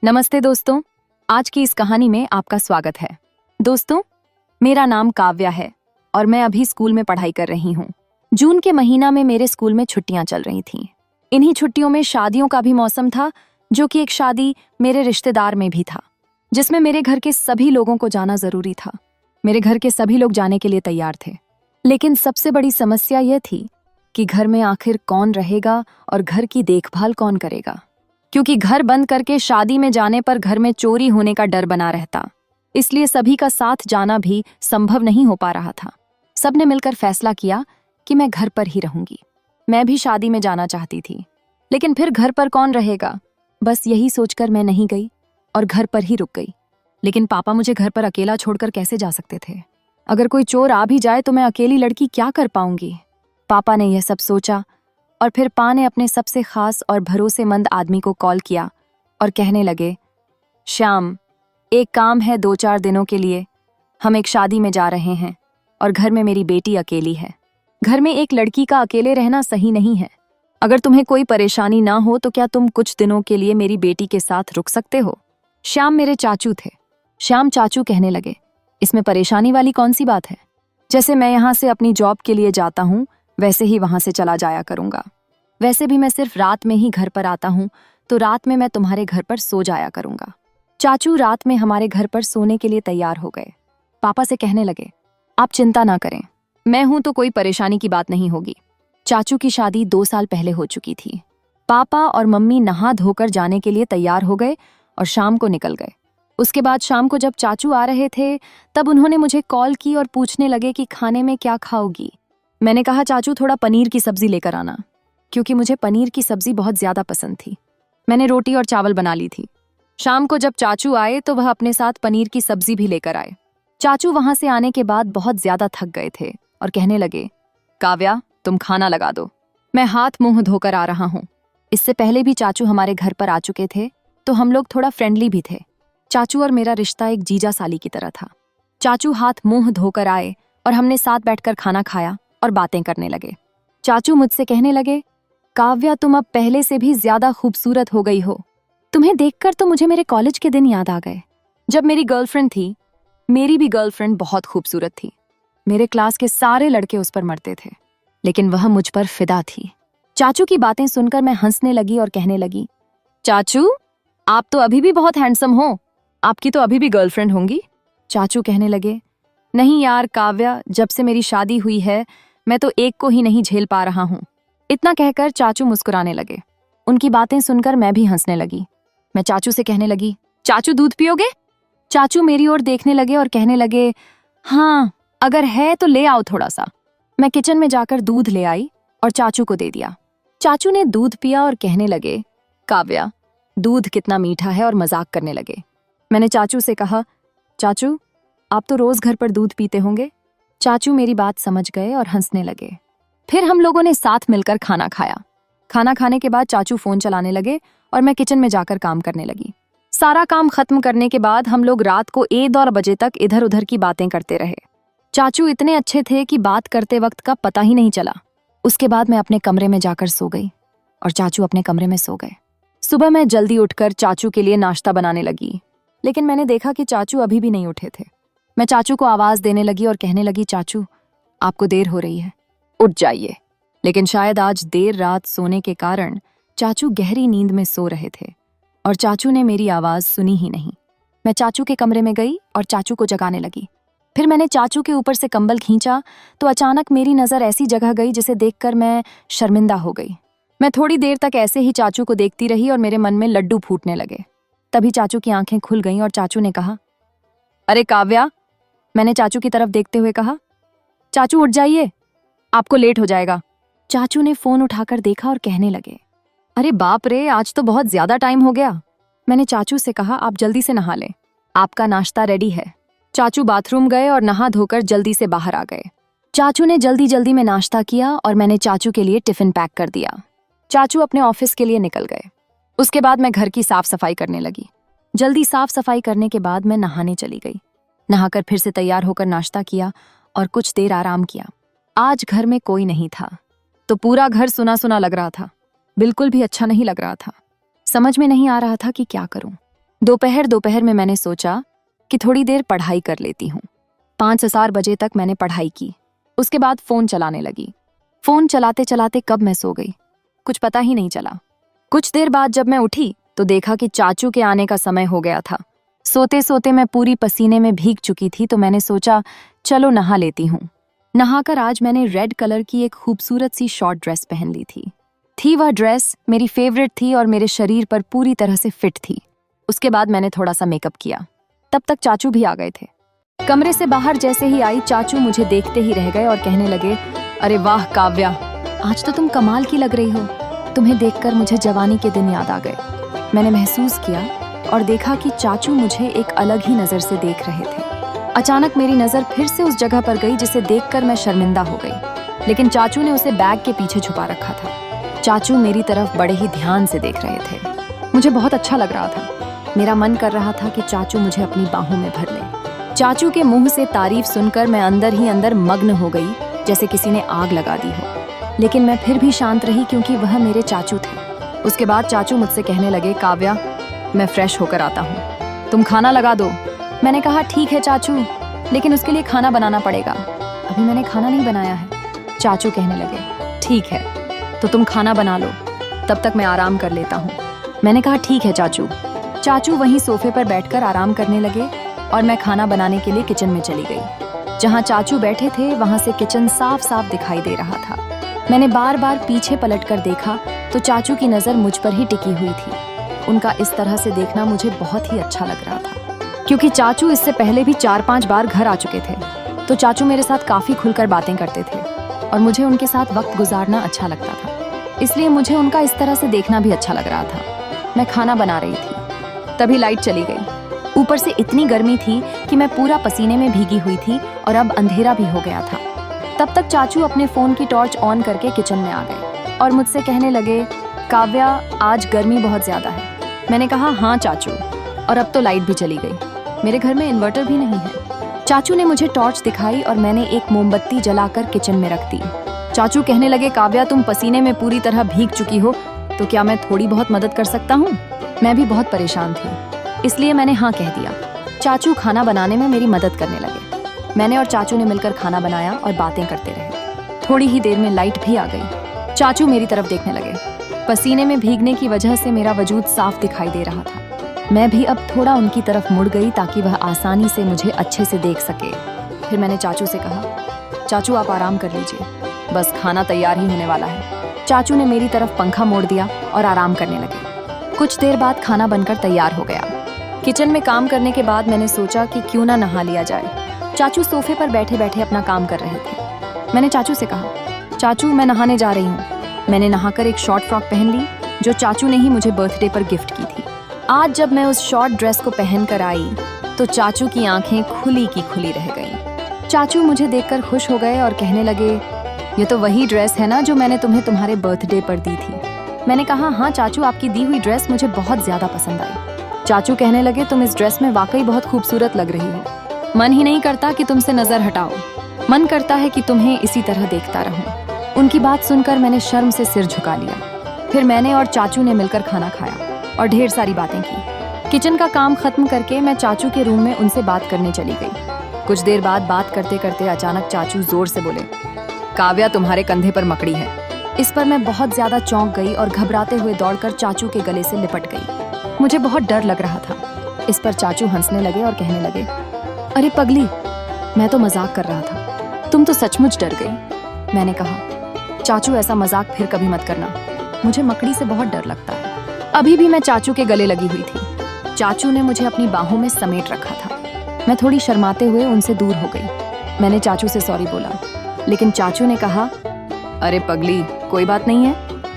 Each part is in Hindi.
नमस्ते दोस्तों, आज की इस कहानी में आपका स्वागत है। दोस्तों, मेरा नाम काव्या है और मैं अभी स्कूल में पढ़ाई कर रही हूँ। जून के महीना में मेरे स्कूल में छुट्टियां चल रही थीं। इन्हीं छुट्टियों में शादियों का भी मौसम था, जो कि एक शादी मेरे रिश्तेदार में भी था, जिसमें मेरे घर के सभी लोगों को जाना जरूरी था। मेरे घर के सभी लोग जाने के लिए तैयार थे, लेकिन सबसे बड़ी समस्या यह थी कि घर में आखिर कौन रहेगा और घर की देखभाल कौन करेगा, क्योंकि घर बंद करके शादी में जाने पर घर में चोरी होने का डर बना रहता। इसलिए सभी का साथ जाना भी संभव नहीं हो पा रहा था। सबने मिलकर फैसला किया कि मैं घर पर ही रहूंगी। मैं भी शादी में जाना चाहती थी, लेकिन फिर घर पर कौन रहेगा, बस यही सोचकर मैं नहीं गई और घर पर ही रुक गई। लेकिन पापा मुझे घर पर अकेला छोड़कर कैसे जा सकते थे? अगर कोई चोर आ भी जाए तो मैं अकेली लड़की क्या कर पाऊंगी? पापा ने यह सब सोचा और फिर पा ने अपने सबसे खास और भरोसेमंद आदमी को कॉल किया और कहने लगे, श्याम, एक काम है 2-4 दिनों के लिए। हम एक शादी में जा रहे हैं और घर में मेरी बेटी अकेली है। घर में एक लड़की का अकेले रहना सही नहीं है। अगर तुम्हें कोई परेशानी ना हो तो क्या तुम कुछ दिनों के लिए मेरी बेटी के साथ रुक सकते हो? श्याम मेरे चाचू थे। श्याम चाचू कहने लगे, इसमें परेशानी वाली कौन सी बात है? जैसे मैं यहाँ से अपनी जॉब के लिए जाता हूँ, वैसे ही वहां से चला जाया करूंगा। वैसे भी मैं सिर्फ रात में ही घर पर आता हूँ, तो रात में मैं तुम्हारे घर पर सो जाया करूंगा। चाचू रात में हमारे घर पर सोने के लिए तैयार हो गए। पापा से कहने लगे, आप चिंता ना करें, मैं हूं तो कोई परेशानी की बात नहीं होगी। चाचू की शादी 2 साल पहले हो चुकी थी। पापा और मम्मी नहा धोकर जाने के लिए तैयार हो गए और शाम को निकल गए। उसके बाद शाम को जब चाचू आ रहे थे, तब उन्होंने मुझे कॉल की और पूछने लगे कि खाने में क्या खाओगी। मैंने कहा, चाचू थोड़ा पनीर की सब्जी लेकर आना, क्योंकि मुझे पनीर की सब्जी बहुत ज्यादा पसंद थी। मैंने रोटी और चावल बना ली थी। शाम को जब चाचू आए तो वह अपने साथ पनीर की सब्जी भी लेकर आए। चाचू वहां से आने के बाद बहुत ज्यादा थक गए थे और कहने लगे, काव्या, तुम खाना लगा दो, मैं हाथ मुंह धोकर आ रहा हूँ। इससे पहले भी चाचू हमारे घर पर आ चुके थे, तो हम लोग थोड़ा फ्रेंडली भी थे। चाचू और मेरा रिश्ता एक जीजा साली की तरह था। चाचू हाथ मुंह धोकर आए और हमने साथ बैठकर खाना खाया और बातें करने लगे। चाचू मुझसे कहने लगे, काव्या, तुम अब पहले से भी ज्यादा खूबसूरत हो गई हो। तुम्हें देखकर तो मुझे मेरे कॉलेज के दिन याद आ गए, जब मेरी गर्लफ्रेंड थी। मेरी भी गर्लफ्रेंड बहुत खूबसूरत थी। मेरे क्लास के सारे लड़के उस पर मरते थे, लेकिन वह मुझ पर फिदा थी। चाचू की बातें सुनकर मैं हंसने लगी और कहने लगी, चाचू, आप तो अभी भी बहुत हैंडसम हो, आपकी तो अभी भी गर्लफ्रेंड होंगी। चाचू कहने लगे, नहीं यार काव्या, जब से मेरी शादी हुई है मैं तो एक को ही नहीं झेल पा रहा हूँ। इतना कहकर चाचू मुस्कुराने लगे। उनकी बातें सुनकर मैं भी हंसने लगी। मैं चाचू से कहने लगी, चाचू दूध पियोगे? चाचू मेरी ओर देखने लगे और कहने लगे, हाँ, अगर है तो ले आओ थोड़ा सा। मैं किचन में जाकर दूध ले आई और चाचू को दे दिया। चाचू ने दूध पिया और कहने लगे, काव्या, दूध कितना मीठा है, और मजाक करने लगे। मैंने चाचू से कहा, चाचू, आप तो रोज घर पर दूध पीते होंगे। चाचू मेरी बात समझ गए और हंसने लगे। फिर हम लोगों ने साथ मिलकर खाना खाया। खाना खाने के बाद चाचू फोन चलाने लगे और मैं किचन में जाकर काम करने लगी। सारा काम खत्म करने के बाद हम लोग रात को 1-2 बजे तक इधर उधर की बातें करते रहे। चाचू इतने अच्छे थे कि बात करते वक्त का पता ही नहीं चला। उसके बाद मैं अपने कमरे में जाकर सो गई और चाचू अपने कमरे में सो गए। सुबह मैं जल्दी उठकर चाचू के लिए नाश्ता बनाने लगी, लेकिन मैंने देखा कि चाचू अभी भी नहीं उठे थे। मैं चाचू को आवाज देने लगी और कहने लगी, चाचू, आपको देर हो रही है, उठ जाइए। लेकिन शायद आज देर रात सोने के कारण चाचू गहरी नींद में सो रहे थे और चाचू ने मेरी आवाज सुनी ही नहीं। मैं चाचू के कमरे में गई और चाचू को जगाने लगी। फिर मैंने चाचू के ऊपर से कंबल खींचा तो अचानक मेरी नजर ऐसी जगह गई जिसे देखकर मैं शर्मिंदा हो गई। मैं थोड़ी देर तक ऐसे ही चाचू को देखती रही और मेरे मन में लड्डू फूटने लगे। तभी चाचू की आंखें खुल गईं और चाचू ने कहा, अरे काव्या। मैंने चाचू की तरफ देखते हुए कहा, चाचू उठ जाइए, आपको लेट हो जाएगा। चाचू ने फोन उठाकर देखा और कहने लगे, अरे बाप रे, आज तो बहुत ज्यादा टाइम हो गया। मैंने चाचू से कहा, आप जल्दी से नहा लें, आपका नाश्ता रेडी है। चाचू बाथरूम गए और नहा धोकर जल्दी से बाहर आ गए। चाचू ने जल्दी जल्दी में नाश्ता किया और मैंने चाचू के लिए टिफिन पैक कर दिया। चाचू अपने ऑफिस के लिए निकल गए। उसके बाद मैं घर की साफ सफाई करने लगी। जल्दी साफ सफाई करने के बाद मैं नहाने चली गई। नहाकर फिर से तैयार होकर नाश्ता किया और कुछ देर आराम किया। आज घर में कोई नहीं था, तो पूरा घर सुना सुना लग रहा था। बिल्कुल भी अच्छा नहीं लग रहा था। समझ में नहीं आ रहा था कि क्या करूं। दोपहर दोपहर में मैंने सोचा कि थोड़ी देर पढ़ाई कर लेती हूँ। 5 बजे तक मैंने पढ़ाई की। उसके बाद फ़ोन चलाने लगी। फ़ोन चलाते चलाते कब मैं सो गई, कुछ पता ही नहीं चला। कुछ देर बाद जब मैं उठी तो देखा कि चाचू के आने का समय हो गया था। सोते सोते मैं पूरी पसीने में भीग चुकी थी, तो मैंने सोचा चलो नहा लेती हूँ। नहाकर आज मैंने रेड कलर की एक खूबसूरत सी शॉर्ट ड्रेस पहन ली थी। वह ड्रेस मेरी फेवरेट थी और मेरे शरीर पर पूरी तरह से फिट थी। उसके बाद मैंने थोड़ा सा मेकअप किया। तब तक चाचू भी आ गए थे। कमरे से बाहर जैसे ही आई, चाचू मुझे देखते ही रह गए और कहने लगे, अरे वाह काव्या, आज तो तुम कमाल की लग रही हो। तुम्हें देखकर मुझे जवानी के दिन याद आ गए। मैंने महसूस किया और देखा कि चाचू मुझे एक अलग ही नज़र से देख रहे थे। अचानक मेरी नज़र फिर से उस जगह पर गई जिसे देखकर मैं शर्मिंदा हो गई, लेकिन चाचू ने उसे बैग के पीछे छुपा रखा था। चाचू मेरी तरफ बड़े ही ध्यान से देख रहे थे। मुझे बहुत अच्छा लग रहा था। मेरा मन कर रहा था कि चाचू मुझे अपनी बाहों में भर ले। चाचू के मुंह से तारीफ सुनकर मैं अंदर ही अंदर मग्न हो गई, जैसे किसी ने आग लगा दी हो। लेकिन मैं फिर भी शांत रही, क्योंकि वह मेरे चाचू थे। उसके बाद चाचू मुझसे कहने लगे, काव्या, मैं फ्रेश होकर आता हूँ, तुम खाना लगा दो। मैंने कहा ठीक है चाचू, लेकिन उसके लिए खाना बनाना पड़ेगा। अभी मैंने खाना नहीं बनाया है। चाचू कहने लगे, ठीक है तो तुम खाना बना लो, तब तक मैं आराम कर लेता हूँ। मैंने कहा ठीक है चाचू। चाचू वहीं सोफे पर बैठकर आराम करने लगे और मैं खाना बनाने के लिए किचन में चली गई। जहाँ चाचू बैठे थे वहाँ से किचन साफ साफ दिखाई दे रहा था। मैंने बार बार पीछे पलटकर देखा तो चाचू की नज़र मुझ पर ही टिकी हुई थी। उनका इस तरह से देखना मुझे बहुत ही अच्छा लग रहा था, क्योंकि चाचू इससे पहले भी 4-5 बार घर आ चुके थे। तो चाचू मेरे साथ काफ़ी खुलकर बातें करते थे और मुझे उनके साथ वक्त गुजारना अच्छा लगता था। इसलिए मुझे उनका इस तरह से देखना भी अच्छा लग रहा था। मैं खाना बना रही थी, तभी लाइट चली गई। ऊपर से इतनी गर्मी थी कि मैं पूरा पसीने में भीगी हुई थी और अब अंधेरा भी हो गया था। तब तक चाचू अपने फ़ोन की टॉर्च ऑन करके किचन में आ गए और मुझसे कहने लगे, काव्या, आज गर्मी बहुत ज़्यादा है। मैंने कहा हाँ चाचू, और अब तो लाइट भी चली गई। मेरे घर में इन्वर्टर भी नहीं है। चाचू ने मुझे टॉर्च दिखाई और मैंने एक मोमबत्ती जलाकर किचन में रख दी। चाचू कहने लगे, काव्या, तुम पसीने में पूरी तरह भीग चुकी हो, तो क्या मैं थोड़ी बहुत मदद कर सकता हूँ? मैं भी बहुत परेशान थी, इसलिए मैंने हाँ कह दिया। चाचू खाना बनाने में मेरी मदद करने लगे। मैंने और चाचू ने मिलकर खाना बनाया और बातें करते रहे। थोड़ी ही देर में लाइट भी आ गई। चाचू मेरी तरफ देखने लगे। पसीने में भीगने की वजह से मेरा वजूद साफ दिखाई दे रहा था। मैं भी अब थोड़ा उनकी तरफ मुड़ गई ताकि वह आसानी से मुझे अच्छे से देख सके। फिर मैंने चाचू से कहा, चाचू आप आराम कर लीजिए, बस खाना तैयार ही होने वाला है। चाचू ने मेरी तरफ पंखा मोड़ दिया और आराम करने लगे। कुछ देर बाद खाना बनकर तैयार हो गया। किचन में काम करने के बाद मैंने सोचा कि क्यों ना नहा लिया जाए। चाचू सोफे पर बैठे बैठे अपना काम कर रहे थे। मैंने चाचू से कहा, चाचू मैं नहाने जा रही हूँ। मैंने नहाकर एक शॉर्ट फ्रॉक पहन ली जो चाचू ने ही मुझे बर्थडे पर गिफ्ट की थी। आज जब मैं उस शॉर्ट ड्रेस को पहन कर आई तो चाचू की आंखें खुली की खुली रह गईं। चाचू मुझे देखकर खुश हो गए और कहने लगे, ये तो वही ड्रेस है ना जो मैंने तुम्हें तुम्हारे बर्थडे पर दी थी। मैंने कहा हाँ चाचू, आपकी दी हुई ड्रेस मुझे बहुत ज़्यादा पसंद आई। चाचू कहने लगे, तुम इस ड्रेस में वाकई बहुत खूबसूरत लग रही हो। मन ही नहीं करता कि तुमसे नज़र हटाओ, मन करता है कि तुम्हें इसी तरह देखता रहूं। उनकी बात सुनकर मैंने शर्म से सिर झुका लिया। फिर मैंने और चाचू ने मिलकर खाना खाया और ढेर सारी बातें की। किचन का काम खत्म करके मैं चाचू के रूम में उनसे बात करने चली गई। कुछ देर बाद बात करते करते अचानक चाचू जोर से बोले, काव्या, तुम्हारे कंधे पर मकड़ी है। इस पर मैं बहुत ज्यादा चौंक गई और घबराते हुए दौड़कर चाचू के गले से लिपट गई। मुझे बहुत डर लग रहा था। इस पर चाचू हंसने लगे और कहने लगे, अरे पगली, मैं तो मजाक कर रहा था, तुम तो सचमुच डर गई। मैंने कहा, चाचू ऐसा मजाक फिर कभी मत करना, मुझे मकड़ी से बहुत डर लगता है। अभी भी मैं चाचू के गले लगी हुई थी। चाचू ने मुझे अपनी बाहों में समेट रखा था। मैं थोड़ी शर्माते हुए उनसे दूर हो गई। मैंने चाचू से सॉरी बोला, लेकिन चाचू ने कहा, अरे पगली, कोई बात नहीं है,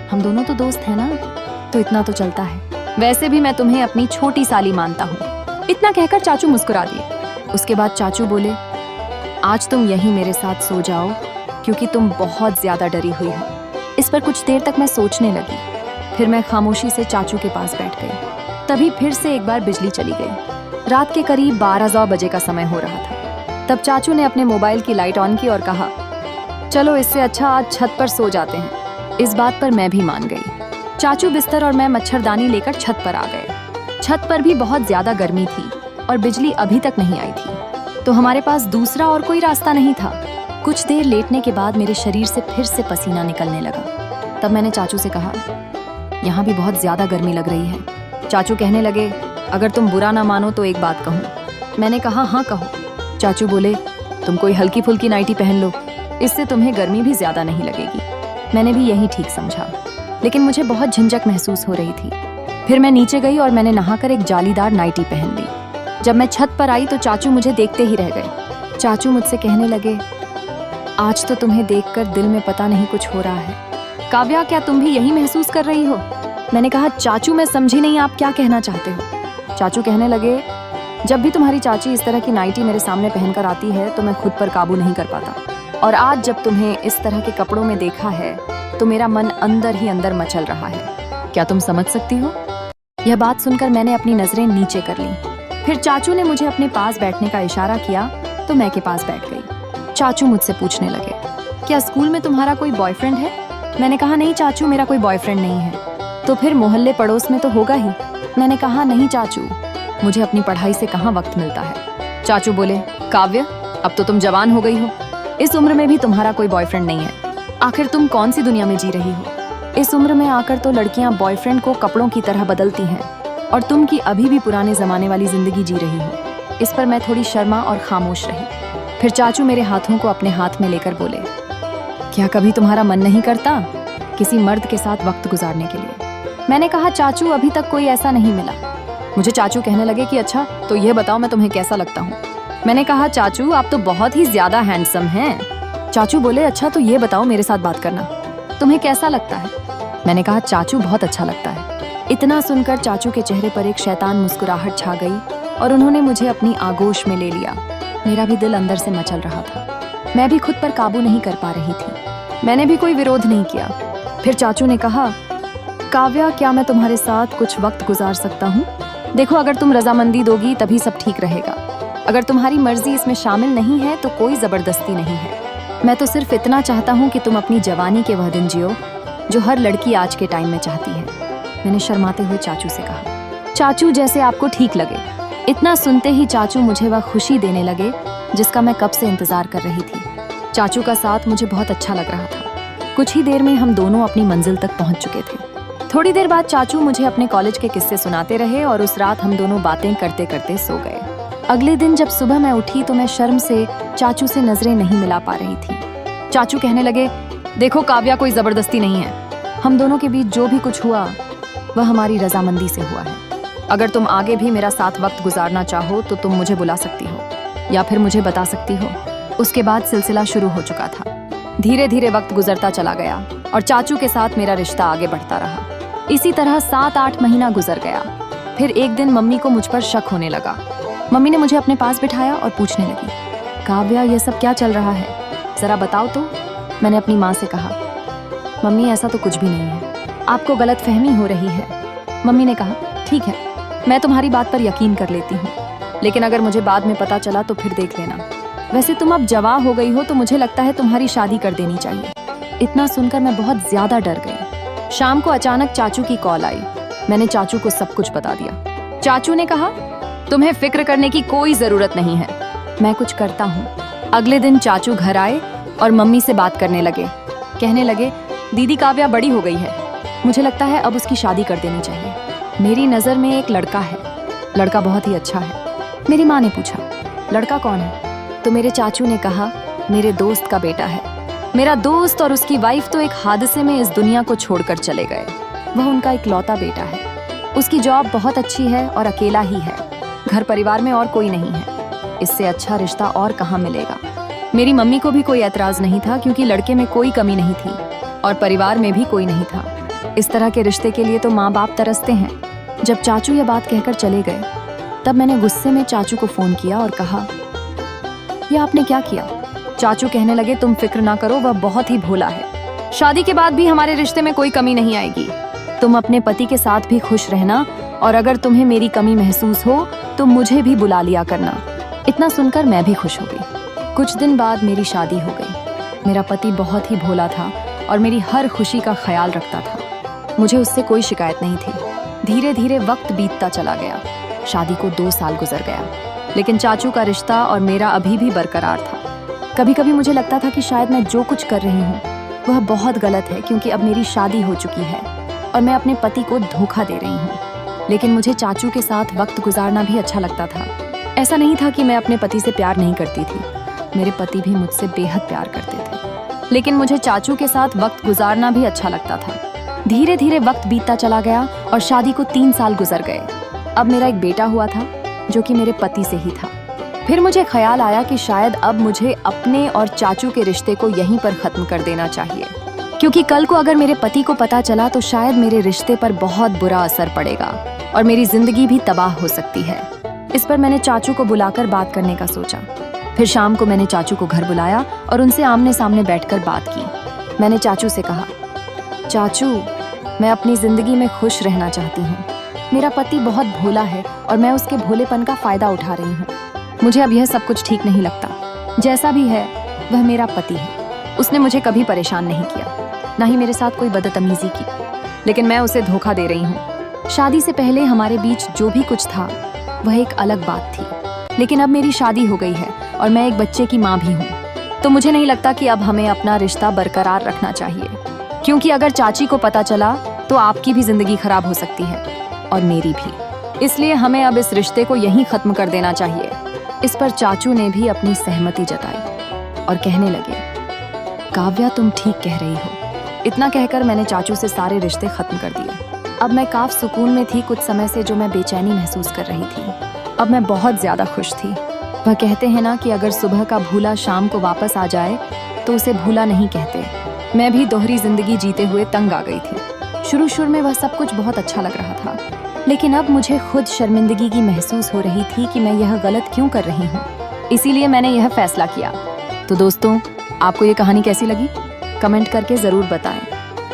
हम दोनों तो दोस्त हैं ना, तो इतना तो चलता है। वैसे भी मैं तुम्हें अपनी छोटी साली मानता हूँ। इतना कहकर चाचू मुस्कुरा दिए। उसके बाद चाचू बोले, आज तुम यहीं मेरे साथ सो जाओ, क्योंकि तुम बहुत ज्यादा डरी हुई हो। इस पर कुछ देर तक मैं सोचने लगी। फिर मैं खामोशी से चाचू के पास बैठ गई। तभी फिर से एक बार बिजली चली गई। रात के करीब 12 बजे का समय हो रहा था। तब चाचू ने अपने मोबाइल की लाइट ऑन की और कहा, चलो इससे अच्छा आज छत पर सो जाते हैं। इस बात पर मैं भी मान गई। चाचू बिस्तर और मैं मच्छरदानी लेकर छत पर आ गए। छत पर भी बहुत ज्यादा गर्मी थी और बिजली अभी तक नहीं आई थी, तो हमारे पास दूसरा और कोई रास्ता नहीं था। कुछ देर लेटने के बाद मेरे शरीर से फिर से पसीना निकलने लगा। तब मैंने चाचू से कहा, यहाँ भी बहुत ज्यादा गर्मी लग रही है। चाचू कहने लगे, अगर तुम बुरा ना मानो तो एक बात कहूँ। मैंने कहा, हाँ कहो। चाचू बोले, तुम कोई हल्की फुल्की नाइटी पहन लो, इससे तुम्हें गर्मी भी ज्यादा नहीं लगेगी। मैंने भी यही ठीक समझा, लेकिन मुझे बहुत झिंझक महसूस हो रही थी। फिर मैं नीचे गई और मैंने नहाकर एक जालीदार नाइटी पहन ली। जब मैं छत पर आई तो चाचू मुझे देखते ही रह गए। चाचू मुझसे कहने लगे, आज तो तुम्हें देखकर दिल में पता नहीं कुछ हो रहा है। काव्या, क्या तुम भी यही महसूस कर रही हो? मैंने कहा, चाचू मैं समझी नहीं, आप क्या कहना चाहते हो? चाचू कहने लगे, जब भी तुम्हारी चाची इस तरह की नाइटी मेरे सामने पहनकर आती है तो मैं खुद पर काबू नहीं कर पाता, और आज जब तुम्हें इस तरह के कपड़ों में देखा है तो मेरा मन अंदर ही अंदर मचल रहा है। क्या तुम समझ सकती हो? यह बात सुनकर मैंने अपनी नजरें नीचे कर ली। फिर चाचू ने मुझे अपने पास बैठने का इशारा किया तो मैं के पास बैठ गई। चाचू मुझसे पूछने लगे, क्या स्कूल में तुम्हारा कोई बॉयफ्रेंड है? मैंने कहा, नहीं चाचू, मेरा कोई बॉयफ्रेंड नहीं है। तो फिर मोहल्ले पड़ोस में तो होगा ही। मैंने कहा, नहीं चाचू, मुझे अपनी पढ़ाई से कहाँ वक्त मिलता है। चाचू बोले, काव्य, अब तो तुम जवान हो गई हो, इस उम्र में भी तुम्हारा कोई बॉयफ्रेंड नहीं है। आखिर तुम कौन सी दुनिया में जी रही हो? इस उम्र में आकर तो लड़कियां बॉयफ्रेंड को कपड़ों की तरह बदलती हैं, और तुम की अभी भी पुराने जमाने वाली जिंदगी जी रही हो। इस पर मैं थोड़ी शर्मा और खामोश रही। फिर चाचू मेरे हाथों को अपने हाथ में लेकर बोले, क्या कभी तुम्हारा मन नहीं करता किसी मर्द के साथ वक्त गुजारने के लिए? मैंने कहा, चाचू, अभी तक कोई ऐसा नहीं मिला। मुझे चाचू कहने लगे कि अच्छा, तो ये बताओ मैं तुम्हें कैसा लगता हूँ? मैंने कहा, चाचू, आप तो बहुत ही ज्यादा हैंडसम हैं। चाचू बोले, अच्छा तो ये बताओ, मेरे साथ बात करना, तुम्हें कैसा लगता है? मैंने कहा, चाचू, बहुत अच्छा लगता है। इतना सुनकर चाचू के चेहरे पर एक शैतान मुस्कुराहट छा गई और उन्होंने मुझे अपनी आगोश में ले लिया। मेरा भी दिल अंदर से मचल रहा था। मैं भी खुद पर काबू नहीं कर पा रही थी। मैंने भी कोई विरोध नहीं किया। फिर चाचू ने कहा, काव्या, क्या मैं तुम्हारे साथ कुछ वक्त गुजार सकता हूँ? देखो, अगर तुम रजामंदी दोगी तभी सब ठीक रहेगा। अगर तुम्हारी मर्जी इसमें शामिल नहीं है तो कोई जबरदस्ती नहीं है। मैं तो सिर्फ इतना चाहता हूँ कि तुम अपनी जवानी के वह दिन जियो जो हर लड़की आज के टाइम में चाहती है। मैंने शर्माते हुए चाचू से कहा, चाचू, जैसे आपको ठीक लगे। इतना सुनते ही चाचू मुझे वह खुशी देने लगे जिसका मैं कब से इंतजार कर रही थी। चाचू का साथ मुझे बहुत अच्छा लग रहा था। कुछ ही देर में हम दोनों अपनी मंजिल तक पहुंच चुके थे। थोड़ी देर बाद चाचू मुझे अपने कॉलेज के किस्से सुनाते रहे और उस रात हम दोनों बातें करते करते सो गए। अगले दिन जब सुबह मैं उठी तो मैं शर्म से चाचू से नजरें नहीं मिला पा रही थी। चाचू कहने लगे, देखो काव्या, कोई जबरदस्ती नहीं है। हम दोनों के बीच जो भी कुछ हुआ वह हमारी रजामंदी से हुआ है। अगर तुम आगे भी मेरा साथ वक्त गुजारना चाहो तो तुम मुझे बुला सकती हो या फिर मुझे बता सकती हो। उसके बाद सिलसिला शुरू हो चुका था। धीरे धीरे वक्त गुजरता चला गया और चाचू के साथ मेरा रिश्ता आगे बढ़ता रहा। इसी तरह 7-8 महीना गुजर गया। फिर एक दिन मम्मी को मुझ पर शक होने लगा। मम्मी ने मुझे अपने पास बिठाया और पूछने लगी, काव्या, ये सब क्या चल रहा है, जरा बताओ तो। मैंने अपनी माँ से कहा, मम्मी, ऐसा तो कुछ भी नहीं है, आपको गलतफहमी हो रही है। मम्मी ने कहा, ठीक है, मैं तुम्हारी बात पर यकीन कर लेती हूँ, लेकिन अगर मुझे बाद में पता चला तो फिर देख लेना। वैसे तुम अब जवान हो गई हो तो मुझे लगता है तुम्हारी शादी कर देनी चाहिए। इतना सुनकर मैं बहुत ज्यादा डर गई। शाम को अचानक चाचू की कॉल आई। मैंने चाचू को सब कुछ बता दिया। चाचू ने कहा, तुम्हें फिक्र करने की कोई जरूरत नहीं है, मैं कुछ करता हूँ। अगले दिन चाचू घर आए और मम्मी से बात करने लगे। कहने लगे, दीदी काव्या बड़ी हो गई है, मुझे लगता है अब उसकी शादी कर देनी चाहिए। मेरी नज़र में एक लड़का है, लड़का बहुत ही अच्छा है। मेरी माँ ने पूछा, लड़का कौन है? तो मेरे चाचू ने कहा, मेरे दोस्त का बेटा है। मेरा दोस्त और उसकी वाइफ तो एक हादसे में इस दुनिया को छोड़कर चले गए। वह उनका इकलौता बेटा है। उसकी जॉब बहुत अच्छी है और अकेला ही है। घर परिवार में और कोई नहीं है। इससे अच्छा रिश्ता और कहाँ मिलेगा। मेरी मम्मी को भी कोई एतराज नहीं था क्योंकि लड़के में कोई कमी नहीं थी और परिवार में भी कोई नहीं था। इस तरह के रिश्ते के लिए तो माँ बाप तरसते हैं। जब चाचू ये बात कहकर चले गए तब मैंने गुस्से में चाचू को फोन किया और कहा, ये आपने क्या किया? चाचू कहने लगे, तुम फिक्र ना करो, वह बहुत ही भोला है। शादी के बाद भी हमारे रिश्ते में कोई कमी नहीं आएगी। तुम अपने पति के साथ भी खुश रहना और अगर तुम्हें मेरी कमी महसूस हो तो मुझे भी बुला लिया करना। इतना सुनकर मैं भी खुश हो गई। कुछ दिन बाद मेरी शादी हो गई। मेरा पति बहुत ही भोला था और मेरी हर खुशी का ख्याल रखता था। मुझे उससे कोई शिकायत नहीं थी। धीरे धीरे वक्त बीतता चला गया। शादी को 2 साल गुजर गया, लेकिन चाचू का रिश्ता और मेरा अभी भी बरकरार था। कभी कभी मुझे लगता था कि शायद मैं जो कुछ कर रही हूँ वह बहुत गलत है, क्योंकि अब मेरी शादी हो चुकी है और मैं अपने पति को धोखा दे रही हूँ। लेकिन मुझे चाचू के साथ वक्त गुजारना भी अच्छा लगता था। ऐसा नहीं था कि मैं अपने पति से प्यार नहीं करती थी, मेरे पति भी मुझसे बेहद प्यार करते थे, लेकिन मुझे चाचू के साथ वक्त गुजारना भी अच्छा लगता था। धीरे धीरे वक्त बीतता चला गया और शादी को 3 साल गुजर गए। अब मेरा एक बेटा हुआ था जो कि मेरे पति से ही था। फिर मुझे ख्याल आया कि शायद अब मुझे अपने और चाचू के रिश्ते को यहीं पर खत्म कर देना चाहिए, क्योंकि कल को अगर मेरे पति को पता चला तो शायद मेरे रिश्ते पर बहुत बुरा असर पड़ेगा और मेरी जिंदगी भी तबाह हो सकती है। इस पर मैंने चाचू को बुलाकर बात करने का सोचा। फिर शाम को मैंने चाचू को घर बुलाया और उनसे आमने सामने बैठकर बात की। मैंने चाचू से कहा, चाचू, मैं अपनी जिंदगी में खुश रहना चाहती हूँ। मेरा पति बहुत भोला है और मैं उसके भोलेपन का फायदा उठा रही हूँ। मुझे अब यह सब कुछ ठीक नहीं लगता। जैसा भी है वह मेरा पति है। उसने मुझे कभी परेशान नहीं किया, ना ही मेरे साथ कोई बदतमीजी की, लेकिन मैं उसे धोखा दे रही हूँ। शादी से पहले हमारे बीच जो भी कुछ था वह एक अलग बात थी, लेकिन अब मेरी शादी हो गई है और मैं एक बच्चे की माँ भी हूँ, तो मुझे नहीं लगता कि अब हमें अपना रिश्ता बरकरार रखना चाहिए, क्योंकि अगर चाची को पता चला तो आपकी भी जिंदगी खराब हो सकती है और मेरी भी। इसलिए हमें अब इस रिश्ते को यहीं खत्म कर देना चाहिए। इस पर चाचू ने भी अपनी सहमति जताई और कहने लगे, काव्या, तुम ठीक कह रही हो। इतना कहकर मैंने चाचू से सारे रिश्ते खत्म कर दिए। अब मैं काफी सुकून में थी कुछ समय से, जो मैं बेचैनी महसूस कर रही थी। अब मैं बहुत ज्यादा खुश थी। वह कहते हैं ना कि अगर सुबह का भूला शाम को वापस आ जाए तो उसे भूला नहीं कहते। मैं भी दोहरी जिंदगी जीते हुए तंग आ गई थी। शुरू में वह सब कुछ बहुत अच्छा लग रहा था, लेकिन अब मुझे खुद शर्मिंदगी की महसूस हो रही थी कि मैं यह गलत क्यों कर रही हूँ। इसीलिए मैंने यह फैसला किया। तो दोस्तों, आपको ये कहानी कैसी लगी? कमेंट करके ज़रूर बताएं।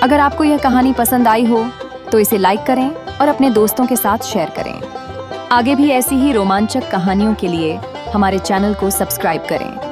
अगर आपको यह कहानी पसंद आई हो तो इसे लाइक करें और अपने दोस्तों के साथ शेयर करें। आगे भी ऐसी ही रोमांचक कहानियों के लिए हमारे चैनल को सब्सक्राइब करें।